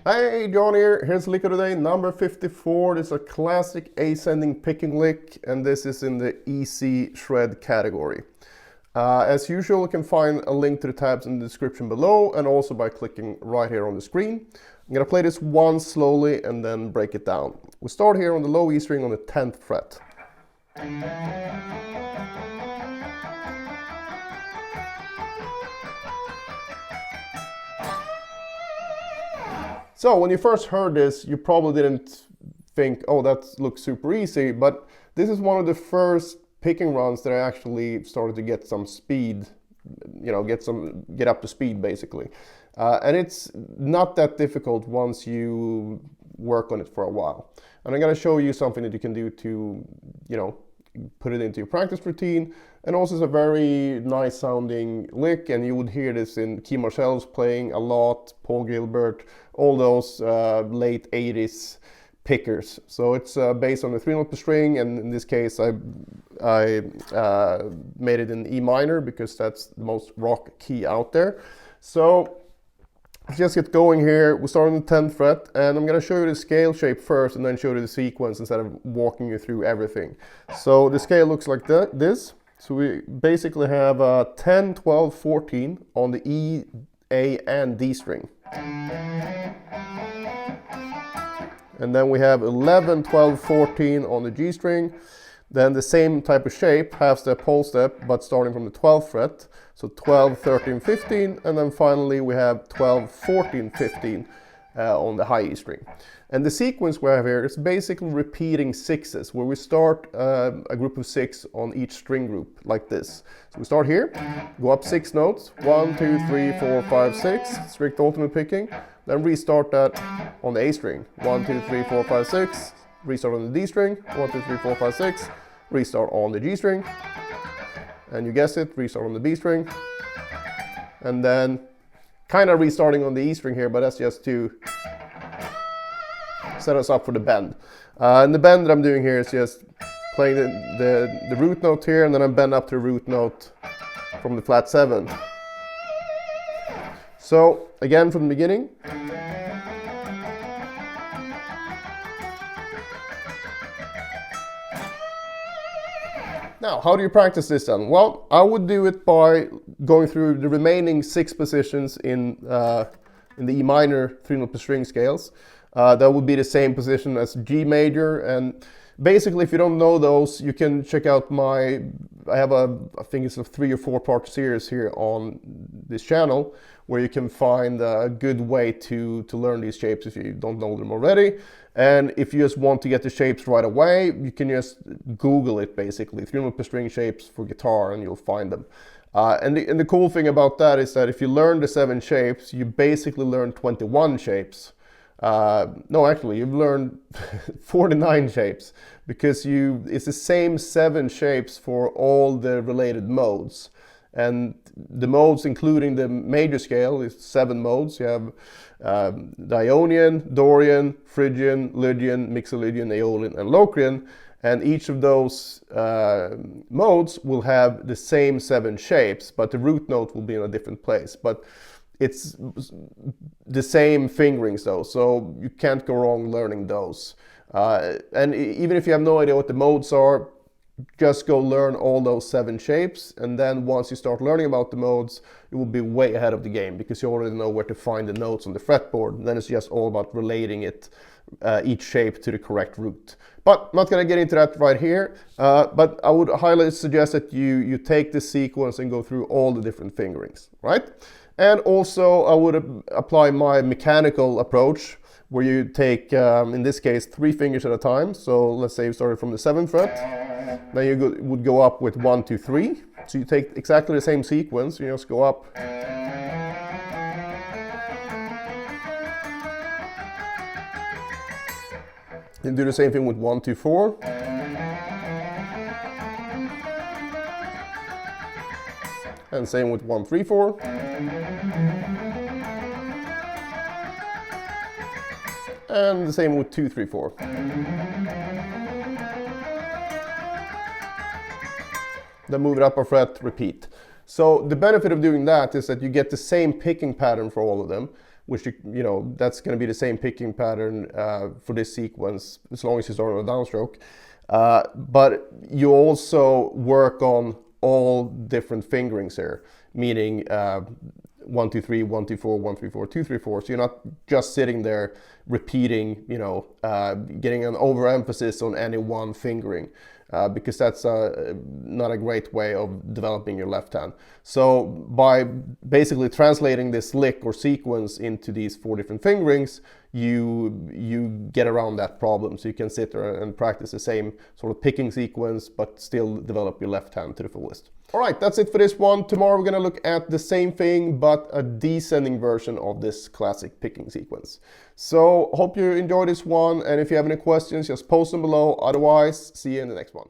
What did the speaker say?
Hey, John here. Here's lick of the day, number 54. This is a classic ascending picking lick, and this is in the easy shred category. As usual, you can find a link to the tabs in the description below, and also by clicking right here on the screen. I'm gonna play this once slowly and then break it down. We start here on the low E string on the 10th fret. So when you first heard this, you probably didn't think, oh, that looks super easy, but this is one of the first picking runs that I actually started to get some speed, get up to speed basically. And it's not that difficult once you work on it for a while. And I'm gonna show you something that you can do to, put it into your practice routine. And also it's a very nice sounding lick, and you would hear this in Key Marcel's playing a lot, Paul Gilbert, all those late 80s pickers. So it's based on the 3-note per string, and in this case I made it in E minor because that's the most rock key out there. So let's just get going here. We start on the 10th fret, and I'm going to show you the scale shape first and then show you the sequence instead of walking you through everything. So the scale looks like this. So we basically have 10, 12, 14 on the E, A, and D string. And then we have 11, 12, 14 on the G string. Then the same type of shape, half step, whole step, but starting from the 12th fret. So 12, 13, 15, and then finally we have 12, 14, 15 on the high E string. And the sequence we have here is basically repeating sixes, where we start a group of 6 on each string group, like this. So we start here, go up 6 notes, 1, 2, 3, 4, 5, 6, strict alternate picking, then restart that on the A string, 1, 2, 3, 4, 5, 6, restart on the D string, 1, 2, 3, 4, 5, 6, restart on the G string, and you guessed it, restart on the B string, and then kind of restarting on the E string here, but that's just to set us up for the bend. And the bend that I'm doing here is just playing the root note here, and then I bend up to the root note from the flat 7. So again from the beginning. Now, how do you practice this then? Well, I would do it by going through the remaining 6 positions in the E minor 3-note per string scales. That would be the same position as G major, and basically if you don't know those, you can check out I have I think it's a 3 or 4 part series here on this channel, where you can find a good way to learn these shapes if you don't know them already. And if you just want to get the shapes right away, you can just Google it basically, 3-note per string shapes for guitar, and you'll find them. And the cool thing about that is that if you learn the 7 shapes, you basically learn 21 shapes. No, actually, you've learned 49 shapes, because it's the same 7 shapes for all the related modes. And the modes, including the major scale, is 7 modes. You have the Ionian, Dorian, Phrygian, Lydian, Mixolydian, Aeolian, and Locrian. And each of those modes will have the same 7 shapes, but the root note will be in a different place. But it's the same fingerings though, so you can't go wrong learning those. And even if you have no idea what the modes are, just go learn all those 7 shapes, and then once you start learning about the modes, you will be way ahead of the game, because you already know where to find the notes on the fretboard. And then it's just all about relating it, each shape to the correct root. But I'm not going to get into that right here, but I would highly suggest that you take this sequence and go through all the different fingerings, right? And also I would apply my mechanical approach, where you take, in this case, 3 fingers at a time. So let's say you started from the 7th fret, then you would go up with 1, 2, 3. So you take exactly the same sequence, you just go up. And do the same thing with 1, 2, 4. And same with 1, 3, 4. And the same with 2, 3, 4. Then move it up a fret, repeat. So the benefit of doing that is that you get the same picking pattern for all of them, which you know, that's going to be the same picking pattern for this sequence as long as you start on a downstroke. But you also work on all different fingerings here, meaning 1 2 3 1 2 4 1 3 4 2 3 4. So you're not just sitting there repeating, you know, getting an overemphasis on any one fingering, because that's not a great way of developing your left hand. So by basically translating this lick or sequence into these 4 different fingerings, you get around that problem. So you can sit there and practice the same sort of picking sequence, but still develop your left hand to the fullest. All right, that's it for this one. Tomorrow we're going to look at the same thing, but a descending version of this classic picking sequence. So hope you enjoyed this one, and if you have any questions, just post them below. Otherwise, see you in the next one.